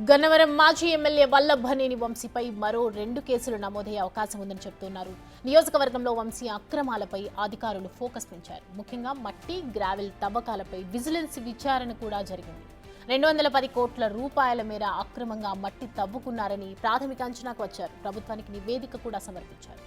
గన్నవరం మాజీ ఎమ్మెల్యే వల్లభనేని వంశీపై మరో 2 కేసులు నమోదయ్యే అవకాశం ఉందని చెబుతున్నారు. నియోజకవర్గంలో వంశీ అక్రమాలపై అధికారులు ఫోకస్ పెంచారు. ముఖ్యంగా మట్టి, గ్రావెల్ తవ్వకాలపై విజిలెన్స్ విచారణ కూడా జరిగింది. 210 కోట్ల రూపాయల మేర అక్రమంగా మట్టి తవ్వుకున్నారని ప్రాథమిక అంచనాకు వచ్చారు. ప్రభుత్వానికి నివేదిక కూడా సమర్పించారు.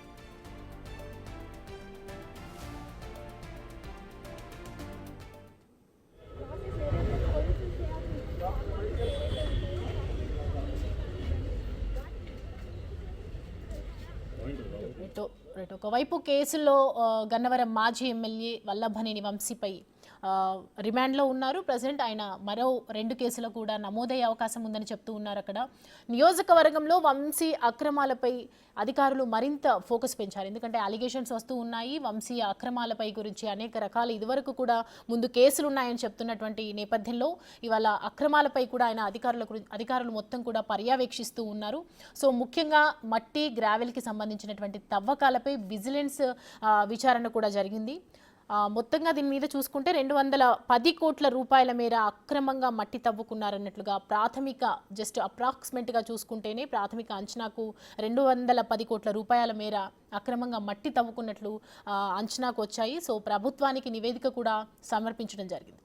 ఒకవైపు కేసులో గన్నవరం మాజీ ఎమ్మెల్యే వల్లభనేని వంశీపై రిమాండ్లో ఉన్నారు. ప్రజెంట్ ఆయన మరో 2 కేసులు కూడా నమోదయ్యే అవకాశం ఉందని చెప్తూ ఉన్నారు. అక్కడ నియోజకవర్గంలో వంశీ అక్రమాలపై అధికారులు మరింత ఫోకస్ పెంచారు. ఎందుకంటే అలిగేషన్స్ వస్తూ ఉన్నాయి. వంశీ అక్రమాలపై గురించి అనేక రకాల ఇదివరకు కూడా ముందు కేసులు ఉన్నాయని చెప్తున్నటువంటి నేపథ్యంలో ఇవాళ అక్రమాలపై కూడా ఆయన అధికారులు మొత్తం కూడా పర్యవేక్షిస్తూ ఉన్నారు. సో ముఖ్యంగా మట్టి, గ్రావెల్కి సంబంధించినటువంటి తవ్వకాలపై విజిలెన్స్ విచారణ కూడా జరిగింది. మొత్తంగా దీని మీద చూసుకుంటే 210 కోట్ల రూపాయల మేర అక్రమంగా మట్టి తవ్వుకున్నారన్నట్లుగా జస్ట్ అప్రాక్సిమేట్గా చూసుకుంటేనే ప్రాథమిక అంచనాకు 210 కోట్ల రూపాయల మేర అక్రమంగా మట్టి తవ్వుకున్నట్లు అంచనాకు వచ్చాయి. సో ప్రభుత్వానికి నివేదిక కూడా సమర్పించడం జరిగింది.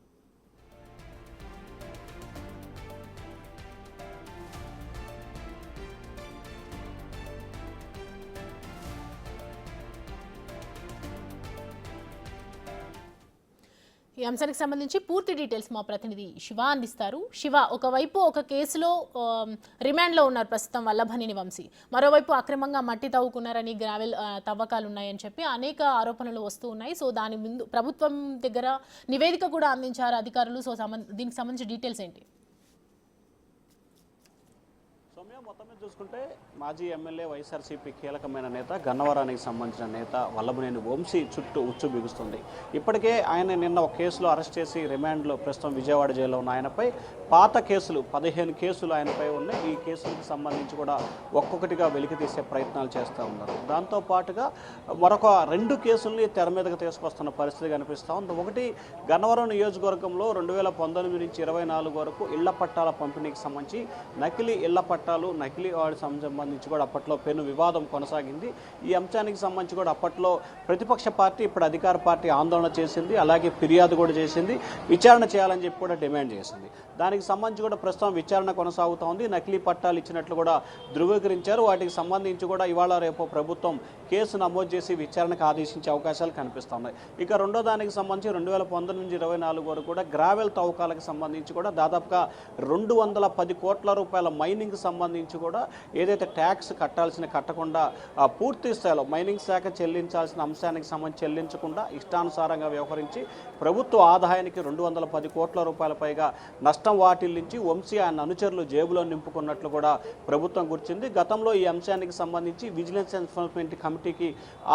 ఈ అంశానికి సంబంధించి పూర్తి డీటెయిల్స్ మా ప్రతినిధి శివ అందిస్తారు. శివ, ఒకవైపు ఒక కేసులో రిమాండ్లో ఉన్నారు ప్రస్తుతం వల్లభనేని వంశీ, మరోవైపు అక్రమంగా మట్టి తవ్వుకున్నారని, గ్రావెల్ తవ్వకాలు ఉన్నాయని చెప్పి అనేక ఆరోపణలు వస్తూ ఉన్నాయి. సో దాని ముందు ప్రభుత్వం దగ్గర నివేదిక కూడా అందించారు అధికారులు. సో దీనికి సంబంధించి డీటెయిల్స్ ఏంటి? మొత్తం మీద చూసుకుంటే మాజీ ఎమ్మెల్యే వైఎస్ఆర్సీపీ కీలకమైన నేత, గన్నవరానికి సంబంధించిన నేత వల్లభనేని వంశీ చుట్టూ ఉచ్చు బిగుస్తుంది. ఇప్పటికే ఆయన నిన్న ఒక కేసులో అరెస్ట్ చేసి రిమాండ్లో ప్రస్తుతం విజయవాడ జైల్లో ఉన్న ఆయనపై పాత కేసులు 15 కేసులు ఆయనపై ఉన్నాయి. ఈ కేసులకు సంబంధించి కూడా ఒక్కొక్కటిగా వెలికి తీసే ప్రయత్నాలు చేస్తూ ఉన్నారు. దాంతోపాటుగా మరొక 2 కేసుల్ని తెర మీదకి తీసుకొస్తున్న పరిస్థితి కనిపిస్తూ ఉంది. ఒకటి, గన్నవరం నియోజకవర్గంలో 2019 నుంచి 24 వరకు ఇళ్ల పట్టాల పంపిణీకి సంబంధించి నకిలీ ఇళ్ల పట్టాలు, నకిలీ వాడికి సంబంధించి కూడా అప్పట్లో పెను వివాదం కొనసాగింది. ఈ అంశానికి సంబంధించి కూడా అప్పట్లో ప్రతిపక్ష పార్టీ, ఇప్పుడు అధికార పార్టీ ఆందోళన చేసింది, అలాగే ఫిర్యాదు కూడా చేసింది, విచారణ చేయాలని చెప్పి కూడా డిమాండ్ చేసింది. దానికి సంబంధించి కూడా ప్రస్తుతం విచారణ కొనసాగుతూ ఉంది. నకిలీ పట్టాలు ఇచ్చినట్లు కూడా ధృవీకరించారు. వాటికి సంబంధించి కూడా ఇవాళ రేపు ప్రభుత్వం కేసు నమోదు చేసి విచారణకు ఆదేశించే అవకాశాలు కనిపిస్తున్నాయి. ఇక రెండో దానికి సంబంధించి 2019 నుంచి 24 వరకు కూడా గ్రావెల్ తవ్వకాలకు సంబంధించి కూడా దాదాపుగా 210 కోట్ల రూపాయల మైనింగ్ సంబంధించి కూడా ఏదైతే ట్యాక్స్ కట్టకుండా పూర్తి స్థాయిలో మైనింగ్ శాఖ చెల్లించాల్సిన అంశానికి సంబంధించి చెల్లించకుండా ఇష్టానుసారంగా వ్యవహరించి ప్రభుత్వ ఆదాయానికి 210 కోట్ల రూపాయల పైగా నష్టం వాటిల్లించి వంశీ ఆయన అనుచరులు జేబులో నింపుకున్నట్లు కూడా ప్రభుత్వం గుర్తింది. గతంలో ఈ అంశానికి సంబంధించి విజిలెన్స్ ఎన్ఫోర్స్మెంట్ కమిటీకి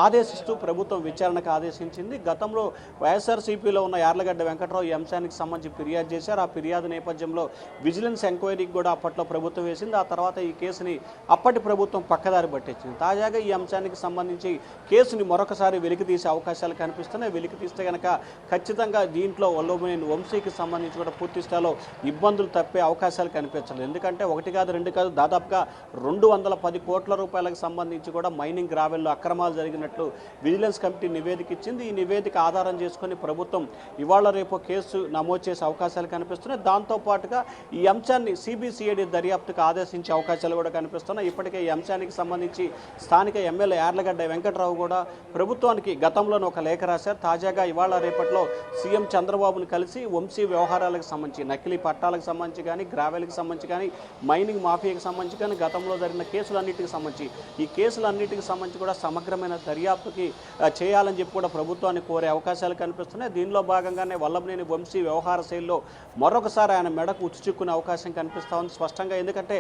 ఆదేశిస్తూ ప్రభుత్వం విచారణకు ఆదేశించింది. గతంలో వైఎస్ఆర్సీపీలో ఉన్న యార్లగడ్డ వెంకట్రావు ఈ అంశానికి సంబంధించి ఫిర్యాదు చేశారు. ఆ ఫిర్యాదు నేపథ్యంలో విజిలెన్స్ ఎంక్వైరీకి కూడా అప్పట్లో ప్రభుత్వం వేసింది. ఆ తర్వాత ఈ కేసుని అప్పటి ప్రభుత్వం పక్కదారి పట్టించింది. తాజాగా ఈ అంశానికి సంబంధించి కేసుని మరొకసారి వెలికి తీసే అవకాశాలు కనిపిస్తున్నాయి. వెలికి తీస్తే కనుక ఖచ్చితంగా దీంట్లో వల్లభనేని వంశీకి సంబంధించి కూడా పూర్తి స్థాయిలో ఇబ్బందులు తప్పే అవకాశాలు కనిపించలేదు. ఎందుకంటే 1 కాదు 2 కాదు దాదాపుగా 210 కోట్ల రూపాయలకు సంబంధించి కూడా మైనింగ్ గ్రావెల్లో అక్రమాలు జరిగినట్లు విజిలెన్స్ కమిటీ నివేదిక ఇచ్చింది. ఈ నివేదిక ఆధారం చేసుకుని ప్రభుత్వం ఇవాళ రేపు కేసు నమోదు చేసే అవకాశాలు కనిపిస్తున్నాయి. దాంతోపాటుగా ఈ అంశాన్ని సిబిసిఐడి దర్యాప్తుకు ఆదేశించే అవకాశాలు కూడా కనిపిస్తున్నాయి. ఇప్పటికే ఈ అంశానికి సంబంధించి స్థానిక ఎమ్మెల్యే యార్లగడ్డ వెంకట్రావు కూడా ప్రభుత్వానికి గతంలోనే ఒక లేఖ రాశారు. తాజాగా ఇవాళ రేపట్లో సీఎం చంద్రబాబును కలిసి వంశీ వ్యవహారాలకు సంబంధించి నకిలీ పట్టాలకు సంబంధించి కానీ, గ్రావెల్కి సంబంధించి కానీ, మైనింగ్ మాఫియాకి సంబంధించి కానీ, గతంలో జరిగిన కేసులన్నిటికి సంబంధించి ఈ కేసులన్నిటికి సంబంధించి కూడా సమగ్రమైన దర్యాప్తుకి చేయాలని చెప్పి కూడా ప్రభుత్వాన్ని కోరే అవకాశాలు కనిపిస్తున్నాయి. దీనిలో భాగంగానే వల్లభనేని వంశీ వ్యవహార శైలిలో మరొకసారి ఆయన మెడకు ఉచ్చు చిక్కునే అవకాశం కనిపిస్తూ ఉంది స్పష్టంగా. ఎందుకంటే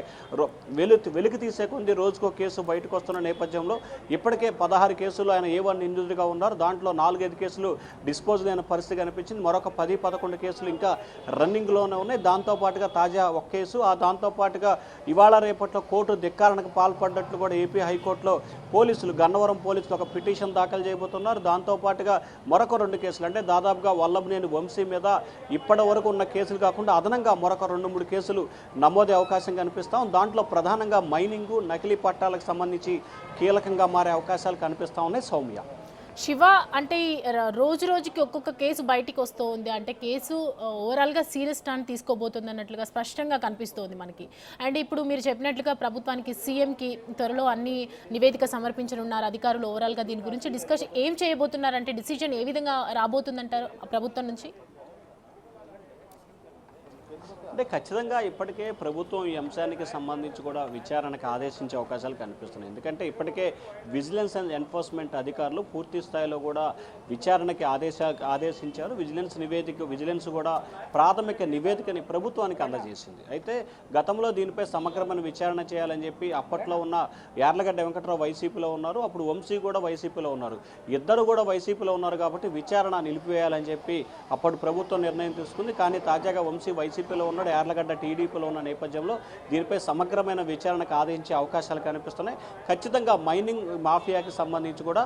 వెలికి తీసే కొంది రోజుకో కేసు బయటకు వస్తున్న నేపథ్యంలో ఇప్పటికే 16 కేసులు ఆయన A1 నిందితుడిగా ఉన్నారు. దాంట్లో 4-5 కేసులు డిస్పోజ్ అయిన పరిస్థితి కనిపించింది. మరొక 10-11 కేసులు ఇంకా రన్నింగ్లోనే ఉన్నాయి. దాంతోపాటుగా తాజా ఒక కేసు, దాంతోపాటుగా ఇవాళ రేపట్లో కోర్టు ధిక్కారణకు పాల్పడ్డట్లు కూడా ఏపీ హైకోర్టులో గన్నవరం పోలీసులు ఒక పిటిషన్ దాఖలు చేయబోతున్నారు. దాంతోపాటుగా మరొక 2 కేసులు, అంటే దాదాపుగా వల్లభనేని వంశీ మీద ఇప్పటి వరకు ఉన్న కేసులు కాకుండా అదనంగా మరొక 2-3 కేసులు నమోదే అవకాశం కనిపిస్తాం. దాంట్లో ప్రధానంగా మైనింగు, నకిలీ పట్టాలకు సంబంధించి కీలకంగా మారే అవకాశాలు కనిపిస్తూ ఉన్నాయి. సౌమ్య, శివ, అంటే రోజు రోజుకి ఒక్కొక్క కేసు బయటికి వస్తూ ఉంది. అంటే కేసు ఓవరాల్గా సీరియస్ స్టాండ్ తీసుకోబోతుంది అన్నట్లుగా స్పష్టంగా కనిపిస్తోంది మనకి. అండ్ ఇప్పుడు మీరు చెప్పినట్లుగా ప్రభుత్వానికి, సీఎంకి త్వరలో అన్ని నివేదిక సమర్పించనున్నారు అధికారులు. ఓవరాల్గా దీని గురించి డిస్కషన్ ఏం చేయబోతున్నారంటే డిసిజన్ ఏ విధంగా రాబోతుందంటారు ప్రభుత్వం నుంచి? అంటే ఖచ్చితంగా ఇప్పటికే ప్రభుత్వం ఈ అంశానికి సంబంధించి కూడా విచారణకు ఆదేశించే అవకాశాలు కనిపిస్తున్నాయి. ఎందుకంటే ఇప్పటికే విజిలెన్స్ అండ్ ఎన్ఫోర్స్మెంట్ అధికారులు పూర్తి స్థాయిలో కూడా విచారణకి ఆదేశించారు. విజిలెన్స్ కూడా ప్రాథమిక నివేదికని ప్రభుత్వానికి అందజేసింది. అయితే గతంలో దీనిపై సమగ్రమైన విచారణ చేయాలని చెప్పి అప్పట్లో ఉన్న యార్లగడ్డ వెంకట్రావు వైసీపీలో ఉన్నారు, అప్పుడు వంశీ కూడా వైసీపీలో ఉన్నారు. ఇద్దరు కూడా వైసీపీలో ఉన్నారు కాబట్టి విచారణ నిలిపివేయాలని చెప్పి అప్పుడు ప్రభుత్వం నిర్ణయం తీసుకుంది. కానీ తాజాగా వంశీ వైసీపీలో ఉన్నాడు, యార్లగడ్డ టీడీపీలో ఉన్న నేపథ్యంలో దీనిపై సమగ్రమైన విచారణకు ఆదేశించే అవకాశాలు కనిపిస్తున్నాయి. ఖచ్చితంగా మైనింగ్ మాఫియాకి సంబంధించి కూడా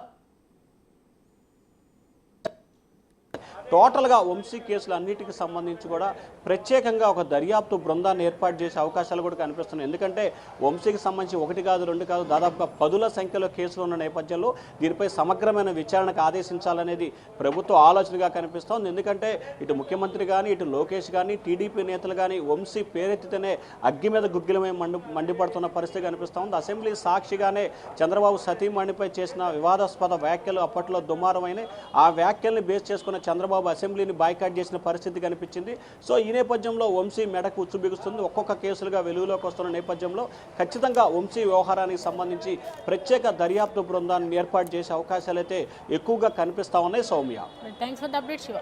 టోటల్గా వంశీ కేసులు అన్నిటికి సంబంధించి కూడా ప్రత్యేకంగా ఒక దర్యాప్తు బృందాన్ని ఏర్పాటు చేసే అవకాశాలు కూడా కనిపిస్తున్నాయి. ఎందుకంటే వంశీకి సంబంధించి 1 కాదు 2 కాదు దాదాపుగా 10ల సంఖ్యలో కేసులు ఉన్న నేపథ్యంలో దీనిపై సమగ్రమైన విచారణకు ఆదేశించాలనేది ప్రభుత్వ ఆలోచనగా కనిపిస్తోంది. ఎందుకంటే ఇటు ముఖ్యమంత్రి కానీ, ఇటు లోకేష్ కానీ, టీడీపీ నేతలు కానీ వంశీ పేరెత్తితేనే అగ్గి మీద గుగ్గిలమే మండిపడుతున్న పరిస్థితి కనిపిస్తోంది. అసెంబ్లీ సాక్షిగానే చంద్రబాబు సతీమణిపై చేసిన వివాదాస్పద వ్యాఖ్యలు అప్పట్లో దుమారమైన ఆ వ్యాఖ్యల్ని బేస్ చేసుకున్న చంద్రబాబు అసెంబ్లీని బాయ్కాట్ చేసిన పరిస్థితి కనిపించింది. సో ఈ నేపథ్యంలో వంశీ మెడకు ఉచ్చు బిగుస్తుంది. ఒక్కొక్క కేసులుగా వెలుగులోకి వస్తున్న నేపథ్యంలో ఖచ్చితంగా వంశీ వ్యవహారానికి సంబంధించి ప్రత్యేక దర్యాప్తు బృందాన్ని ఏర్పాటు చేసే అవకాశాలు అయితే ఎక్కువగా కనిపిస్తా ఉన్నాయి. Soumya, thanks for the update Shiva.